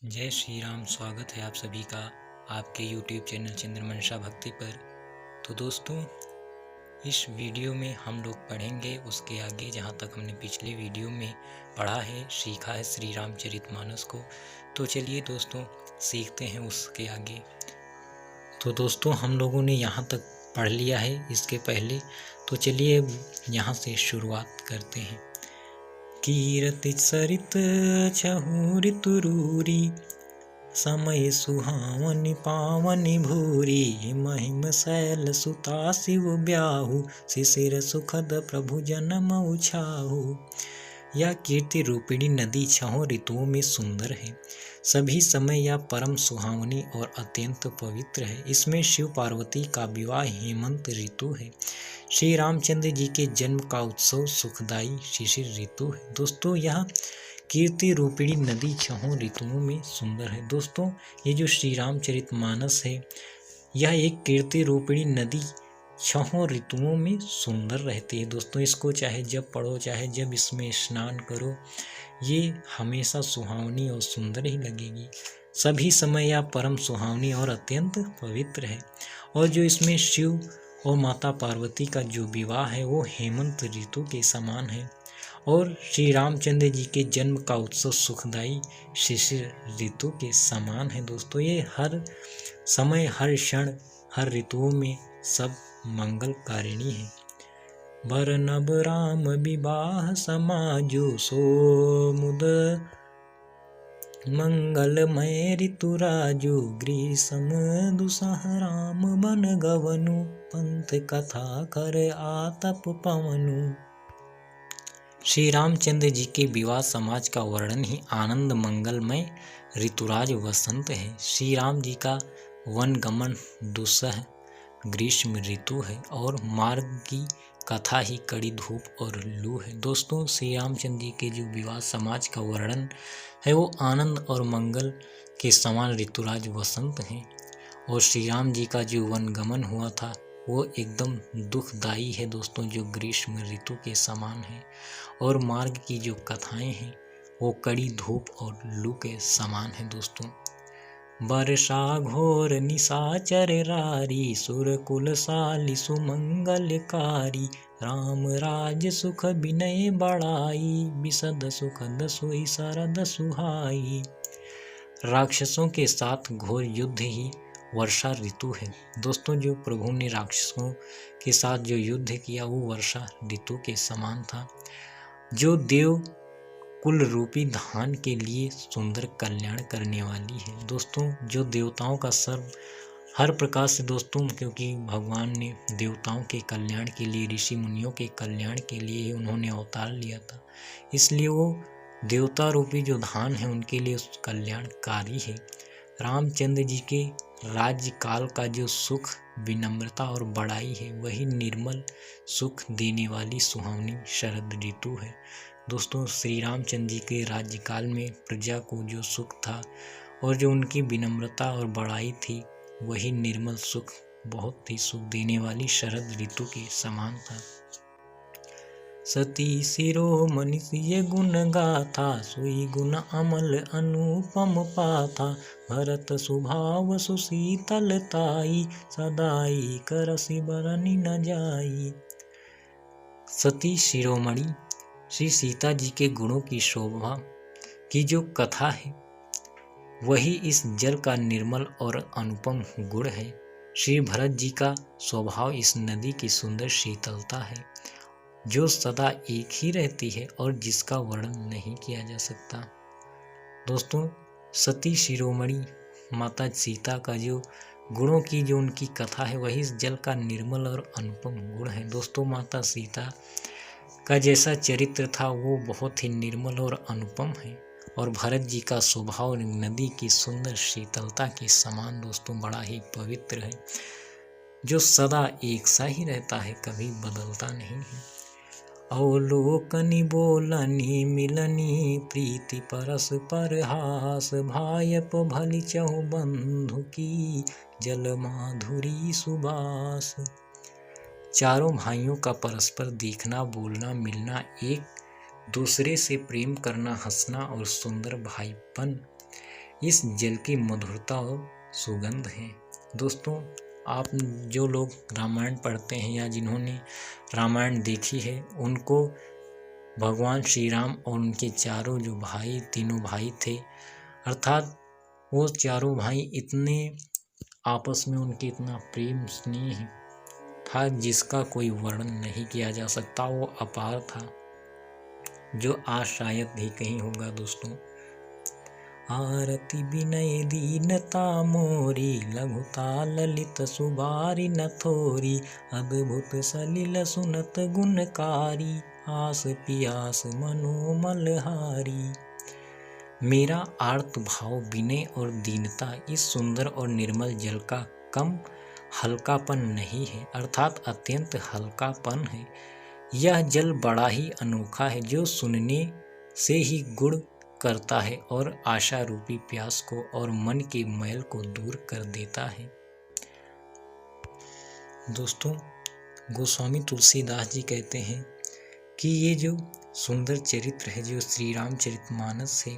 जय श्री राम। स्वागत है आप सभी का आपके YouTube चैनल चंद्रमंशा भक्ति पर। तो दोस्तों, इस वीडियो में हम लोग पढ़ेंगे उसके आगे जहाँ तक हमने पिछले वीडियो में पढ़ा है, सीखा है श्री रामचरितमानस को। तो चलिए दोस्तों, सीखते हैं उसके आगे। तो दोस्तों, हम लोगों ने यहाँ तक पढ़ लिया है इसके पहले, तो चलिए यहाँ से शुरुआत करते हैं। कीरति सरित छहु ऋतुरूरी, समय सुहावनि पावनि भूरी। महिम शैल सुता शिव ब्याहु, शिशिर सुखद प्रभु जन्म उछाहु। यह कीर्ति रूपिणी नदी छहों ऋतुओं में सुंदर है। सभी समय यह परम सुहावनी और अत्यंत पवित्र है। इसमें शिव पार्वती का विवाह हेमंत ऋतु है। श्री रामचंद्र जी के जन्म का उत्सव सुखदायी शिशिर ऋतु है। दोस्तों, यह कीर्ति रूपिणी नदी छहों ऋतुओं में सुंदर है। दोस्तों, ये जो श्री रामचरितमानस है, यह एक कीर्ति रूपिणी नदी छहों ऋतुओं में सुंदर रहती है। दोस्तों, इसको चाहे जब पढ़ो, चाहे जब इसमें स्नान करो, ये हमेशा सुहावनी और सुंदर ही लगेगी। सभी समय यह परम सुहावनी और अत्यंत पवित्र है। और जो इसमें शिव और माता पार्वती का जो विवाह है वो हेमंत ऋतु के समान है। और श्री रामचंद्र जी के जन्म का उत्सव सुखदायी शिशिर ऋतु के समान है। दोस्तों, ये हर समय, हर क्षण, हर ऋतुओं में सब मंगलकारिणी है। बर नब राम विवाह समाजो, सो मुद मंगलमय ऋतु राजो। ग्रीष्म दुसह राम बन गवनु, पंथ कथा कर आतप पवनु। श्री रामचंद्र जी के विवाह समाज का वर्णन ही आनंद मंगलमय ऋतुराज वसंत है। श्री राम जी का वन गमन दुस्सह ग्रीष्म ऋतु है और मार्ग की कथा ही कड़ी धूप और लू है। दोस्तों, श्री रामचंद्र जी के जो विवाह समाज का वर्णन है वो आनंद और मंगल के समान ऋतुराज वसंत है। और श्री राम जी का जो वन गमन हुआ था वो एकदम दुखदायी है दोस्तों, जो ग्रीष्म ऋतु के समान है। और मार्ग की जो कथाएं हैं वो कड़ी धूप और लू के समान है। दोस्तों, वर्षा घोर निशाचर रारी, सुर कुल साली सुमंगलकारी। राम राज सुख विनय बढ़ाई, विशद सुखद सोई शरद सुहाई। राक्षसों के साथ घोर युद्ध ही वर्षा ऋतु है। दोस्तों, जो प्रभु ने राक्षसों के साथ जो युद्ध किया वो वर्षा ऋतु के समान था, जो देव कुल रूपी धान के लिए सुंदर कल्याण करने वाली है। दोस्तों, जो देवताओं का सर्व हर प्रकार से, दोस्तों, क्योंकि भगवान ने देवताओं के कल्याण के लिए, ऋषि मुनियों के कल्याण के लिए उन्होंने अवतार लिया था, इसलिए वो देवता रूपी जो धान है उनके लिए कल्याणकारी है। रामचंद्र जी के राज्य काल का जो सुख, विनम्रता और बड़ाई है वही निर्मल सुख देने वाली सुहावनी शरद ऋतु है। दोस्तों, श्री रामचंद्र जी के राज्यकाल में प्रजा को जो सुख था और जो उनकी विनम्रता और बड़ाई थी वही निर्मल सुख, बहुत ही सुख देने वाली शरद ऋतु के समान था। सती शिरोमणि सिय गुण गाथा, सोई गुण अमल अनुपम पाथा। भरत स्वभाव सुशीतलताई, सदाई करसि बरनि न जाई। सती शिरोमणि श्री सीता जी के गुणों की शोभा की जो कथा है वही इस जल का निर्मल और अनुपम गुण है। श्री भरत जी का स्वभाव इस नदी की सुंदर शीतलता है, जो सदा एक ही रहती है और जिसका वर्णन नहीं किया जा सकता। दोस्तों, सती शिरोमणि माता सीता का जो गुणों की जो उनकी कथा है वही इस जल का निर्मल और अनुपम गुण है। दोस्तों, माता सीता का जैसा चरित्र था वो बहुत ही निर्मल और अनुपम है। और भरत जी का स्वभाव नदी की सुंदर शीतलता के समान दोस्तों बड़ा ही पवित्र है, जो सदा एक सा ही रहता है, कभी बदलता नहीं है। अवलोकनी बोलनी मिलनी, प्रीति परस पर हास। भायप भली चहु बंधु की, जल माधुरी सुबास। चारों भाइयों का परस्पर देखना, बोलना, मिलना, एक दूसरे से प्रेम करना, हंसना और सुंदर भाईपन, इस जल की मधुरता और सुगंध है। दोस्तों, आप जो लोग रामायण पढ़ते हैं या जिन्होंने रामायण देखी है, उनको भगवान श्री राम और उनके चारों जो भाई, तीनों भाई थे, अर्थात वो चारों भाई इतने आपस में उनके इतना प्रेम स्नेह था जिसका कोई वर्णन नहीं किया जा सकता। वो अपार था, जो आज शायद ही कहीं होगा। दोस्तों, आरती विनय दीनता मोरी, लघुता ललित सुबारी न थोरी, अद्भुत सलिल सुनत गुणकारी, आस पियास मनोमल हारी। मेरा आर्त भाव विनय और दीनता इस सुंदर और निर्मल जल का कम हल्कापन नहीं है, अर्थात अत्यंत हल्कापन है। यह जल बड़ा ही अनोखा है, जो सुनने से ही गुण करता है और आशा रूपी प्यास को और मन के मैल को दूर कर देता है। दोस्तों, गोस्वामी तुलसीदास जी कहते हैं कि ये जो सुंदर चरित्र है, जो श्री रामचरितमानस है,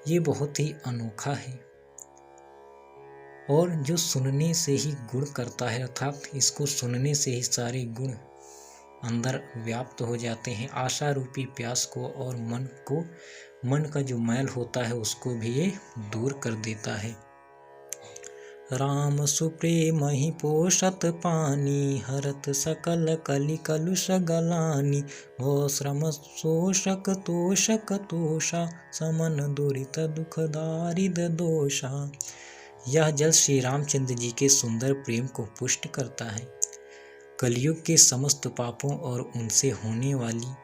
ये बहुत ही अनोखा है और जो सुनने से ही गुण करता है, अर्थात इसको सुनने से ही सारे गुण अंदर व्याप्त हो जाते हैं। आशा रूपी प्यास को और मन का जो मैल होता है उसको भी ये दूर कर देता है। राम सुप्रेम ही पोषत पानी, हरत सकल कलि कलुष गलानी, भो श्रम शोषक तोषक तोषा, समन दुरित दुख दारिद दोषा। यह जल श्री रामचंद्र जी के सुंदर प्रेम को पुष्ट करता है, कलयुग के समस्त पापों और उनसे होने वाली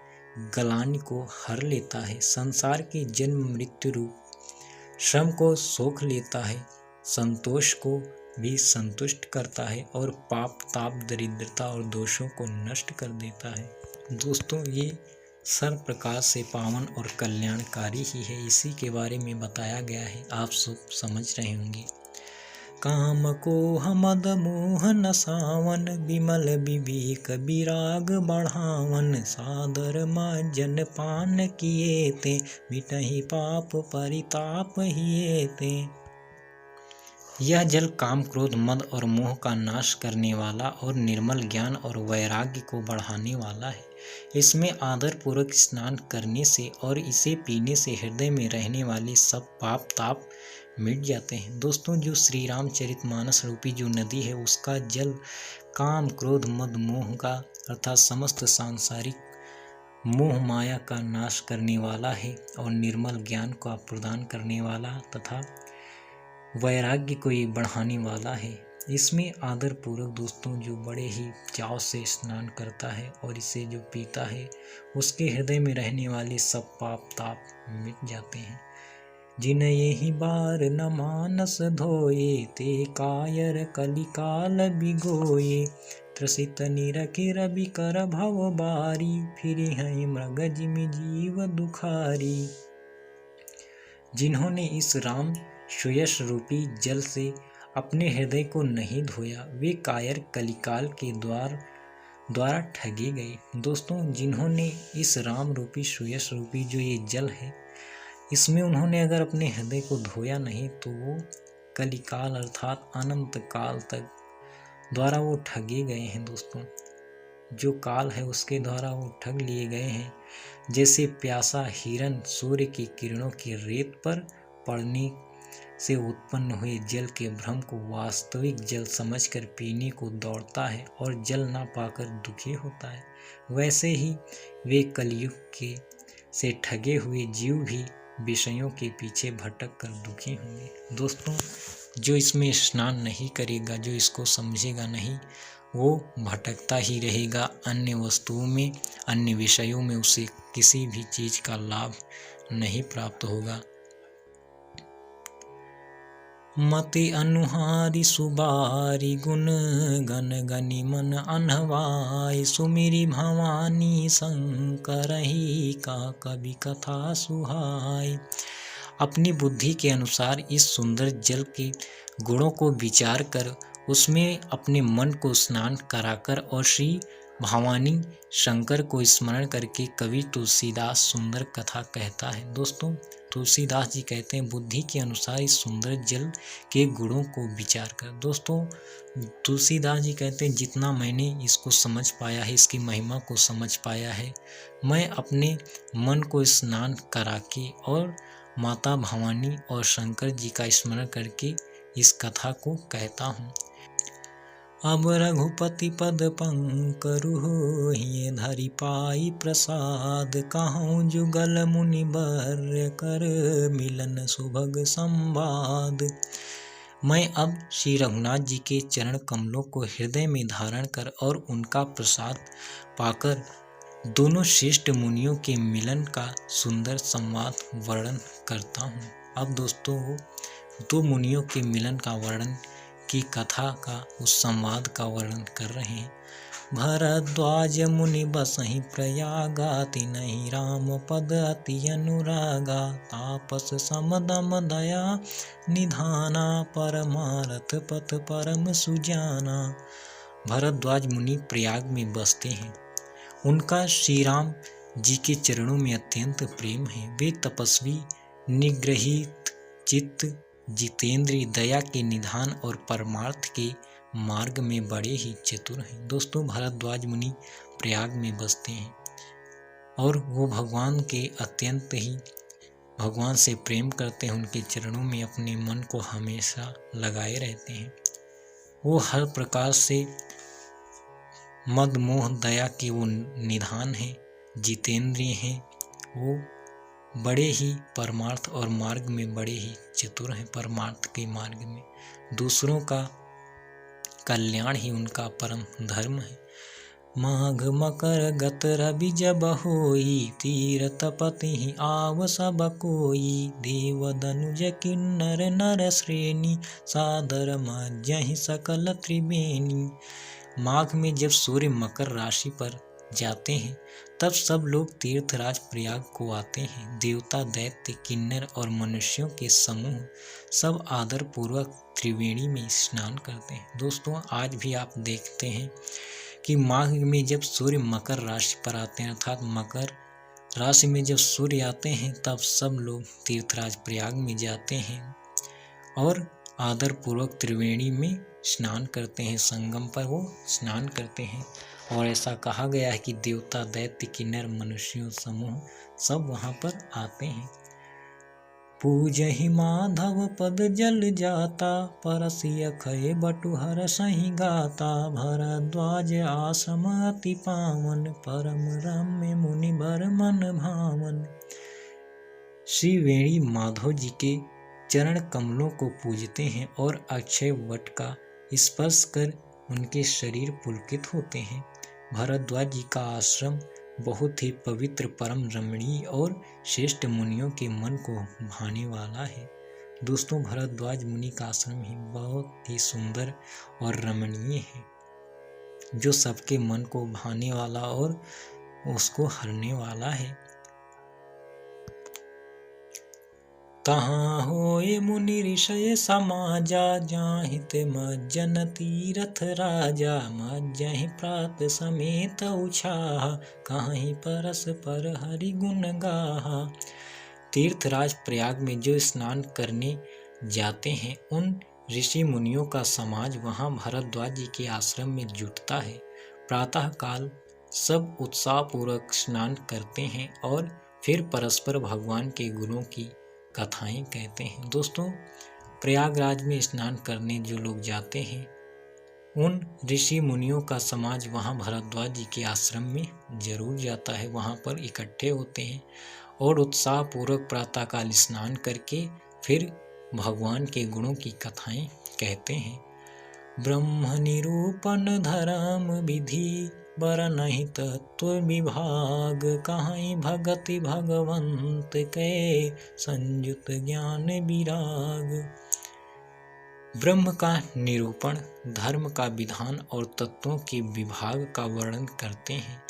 गलानी को हर लेता है, संसार के जन्म मृत्यु रूप श्रम को सोख लेता है, संतोष को भी संतुष्ट करता है और पाप ताप दरिद्रता और दोषों को नष्ट कर देता है। दोस्तों, ये सर्व प्रकार से पावन और कल्याणकारी ही है। इसी के बारे में बताया गया है, आप सब समझ रहे होंगे। काम को हमद मोहन सावन, विमल विवेक विराग बढ़ावन, सादर माजन पान किए ते, मिटहि पाप परिताप हिए ते। यह जल काम क्रोध मद और मोह का नाश करने वाला और निर्मल ज्ञान और वैराग्य को बढ़ाने वाला है। इसमें आदर पूर्वक स्नान करने से और इसे पीने से हृदय में रहने वाले सब पाप ताप मिट जाते हैं। दोस्तों, जो श्री रामचरितमानस रूपी जो नदी है, उसका जल काम क्रोध मद मोह का अर्थात समस्त सांसारिक मोह माया का नाश करने वाला है और निर्मल ज्ञान को प्रदान करने वाला तथा वैराग्य को ये बढ़ाने वाला है। इसमें आदर पूर्वक दोस्तों जो बड़े ही चाव से स्नान करता है और इसे जो पीता है, उसके हृदय में रहने वाले सब पाप ताप मिट जाते हैं। जिन यही बार न मानस धोए, ते कायर कलिकाल बिगोए, त्रसित निरखे रवि कर भव बारी, फिर हैं मृग जिमि जीव दुखारी। जिन्होंने इस राम सुयश रूपी जल से अपने हृदय को नहीं धोया, वे कायर कलिकाल के द्वारा ठगे गए। दोस्तों, जिन्होंने इस राम रूपी सुयश रूपी जो ये जल है, इसमें उन्होंने अगर अपने हृदय को धोया नहीं, तो वो कलिकाल अर्थात अनंत काल तक द्वारा वो ठगे गए हैं। दोस्तों, जो काल है उसके द्वारा वो ठग लिए गए हैं। जैसे प्यासा हिरन सूर्य की किरणों की रेत पर पड़ने से उत्पन्न हुए जल के भ्रम को वास्तविक जल समझकर पीने को दौड़ता है और जल ना पाकर दुखी होता है, वैसे ही वे कलयुग के से ठगे हुए जीव भी विषयों के पीछे भटक कर दुखी होंगे। दोस्तों, जो इसमें स्नान नहीं करेगा, जो इसको समझेगा नहीं, वो भटकता ही रहेगा अन्य वस्तुओं में, अन्य विषयों में उसे किसी भी चीज का लाभ नहीं प्राप्त होगा। मति अनुहारी सुबारी, गुण गन गनि मन अनहवाई, सुमिरी भवानी शंकर ही का कवि कथा सुहाई। अपनी बुद्धि के अनुसार इस सुंदर जल के गुणों को विचार कर उसमें अपने मन को स्नान कराकर और श्री भवानी शंकर को स्मरण करके कवि तुलसीदास सुंदर कथा कहता है। दोस्तों, तुलसीदास जी कहते हैं, बुद्धि के अनुसार इस सुंदर जल के गुणों को विचार कर। दोस्तों, तुलसीदास जी कहते हैं, जितना मैंने इसको समझ पाया है, इसकी महिमा को समझ पाया है, मैं अपने मन को स्नान करा के और माता भवानी और शंकर जी का स्मरण करके इस कथा को कहता हूँ। अब रघुपति पद पंकरु होहिं धरि पाई प्रसाद, कहूँ जुगल मुनि बर कर मिलन सुभग संवाद। मैं अब श्री रघुनाथ जी के चरण कमलों को हृदय में धारण कर और उनका प्रसाद पाकर दोनों श्रेष्ठ मुनियों के मिलन का सुंदर संवाद वर्णन करता हूँ। अब दोस्तों, दो मुनियों के मिलन का वर्णन की कथा का, उस संवाद का वर्णन कर रहे हैं। भरद्वाज मुनि बसहि प्रयागा, तिनहि राम पद अति अनुरागा, तापस समदम दया निधाना, परमारथ पथ परम सुजाना। भरद्वाज मुनि प्रयाग में बसते हैं। उनका श्री राम जी के चरणों में अत्यंत प्रेम है। वे तपस्वी, निग्रहित चित्त, जितेंद्रिय, दया के निधान और परमार्थ के मार्ग में बड़े ही चतुर हैं। दोस्तों, भरद्वाज मुनि प्रयाग में बसते हैं और वो भगवान के अत्यंत ही भगवान से प्रेम करते हैं। उनके चरणों में अपने मन को हमेशा लगाए रहते हैं। वो हर प्रकार से मद मोह दया के वो निधान हैं, जितेंद्रिय हैं। वो बड़े ही परमार्थ और मार्ग में बड़े ही चतुर हैं। परमार्थ के मार्ग में दूसरों का कल्याण ही उनका परम धर्म है। माघ मकर गत रवि जब होई, तीरथ पति आव सब कोई, देव दनुज किन्नर नर श्रेणी, सादर मज्जहि सकल त्रिवेणी। माघ में जब सूर्य मकर राशि पर जाते हैं, तब सब लोग तीर्थराज प्रयाग को आते हैं। देवता, दैत्य, किन्नर और मनुष्यों के समूह सब आदर पूर्वक त्रिवेणी में स्नान करते हैं। दोस्तों, आज भी आप देखते हैं कि माघ में जब सूर्य मकर राशि पर आते हैं, अर्थात मकर राशि में जब सूर्य आते हैं, तब सब लोग तीर्थराज प्रयाग में जाते हैं और आदर पूर्वक त्रिवेणी में स्नान करते हैं। संगम पर वो स्नान करते हैं और ऐसा कहा गया है कि देवता, दैत्य, किन्नर, मनुष्यों समूह सब वहां पर आते हैं। पूजहि माधव पद जल जाता, परसिय खय बटुहर सही गाता, भरद्वाज आश्रम अति पावन, परम रम्य मुनि बर मन भावन। श्री वेणी माधव जी के चरण कमलों को पूजते हैं और अक्षय वट का स्पर्श कर उनके शरीर पुलकित होते हैं। भरद्वाज जी का आश्रम बहुत ही पवित्र, परम रमणीय और श्रेष्ठ मुनियों के मन को भाने वाला है। दोस्तों, भरद्वाज मुनि का आश्रम ही बहुत ही सुंदर और रमणीय है, जो सबके मन को भाने वाला और उसको हरने वाला है। तहाँ होए मुनि ऋषय समाजा, जाहित मज्जन तीरथ राजा, मज्जहि प्रात समेत उछाहा, कहीं परस पर हरि गुण गाहा। तीर्थराज प्रयाग में जो स्नान करने जाते हैं, उन ऋषि मुनियों का समाज वहां भरद्वाज जी के आश्रम में जुटता है। प्रातः काल सब उत्साहपूर्वक स्नान करते हैं और फिर परस्पर भगवान के गुणों की कथाएं कहते हैं। दोस्तों, प्रयागराज में स्नान करने जो लोग जाते हैं, उन ऋषि मुनियों का समाज वहां भरद्वाज जी के आश्रम में जरूर जाता है। वहां पर इकट्ठे होते हैं और उत्साहपूर्वक प्रातःकाल स्नान करके फिर भगवान के गुणों की कथाएं कहते हैं। ब्रह्म निरूपण धर्म विधि, बरनहि तत्व विभाग, कहीं भगति भगवंत के, संयुत ज्ञान विराग। ब्रह्म का निरूपण, धर्म का विधान और तत्वों के विभाग का वर्णन करते हैं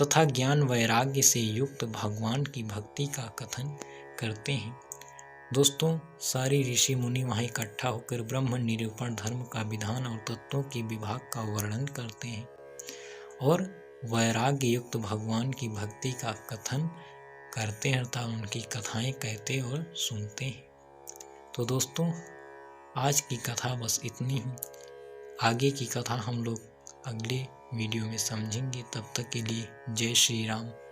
तथा ज्ञान वैराग्य से युक्त भगवान की भक्ति का कथन करते हैं। दोस्तों, सारे ऋषि मुनि वहाँ इकट्ठा होकर ब्रह्म निरूपण, धर्म का विधान और तत्वों के विभाग का वर्णन करते हैं और वैराग्य युक्त भगवान की भक्ति का कथन करते हैं तथा उनकी कथाएं कहते और सुनते हैं। तो दोस्तों, आज की कथा बस इतनी ही। आगे की कथा हम लोग अगले वीडियो में समझेंगे। तब तक के लिए जय श्री राम।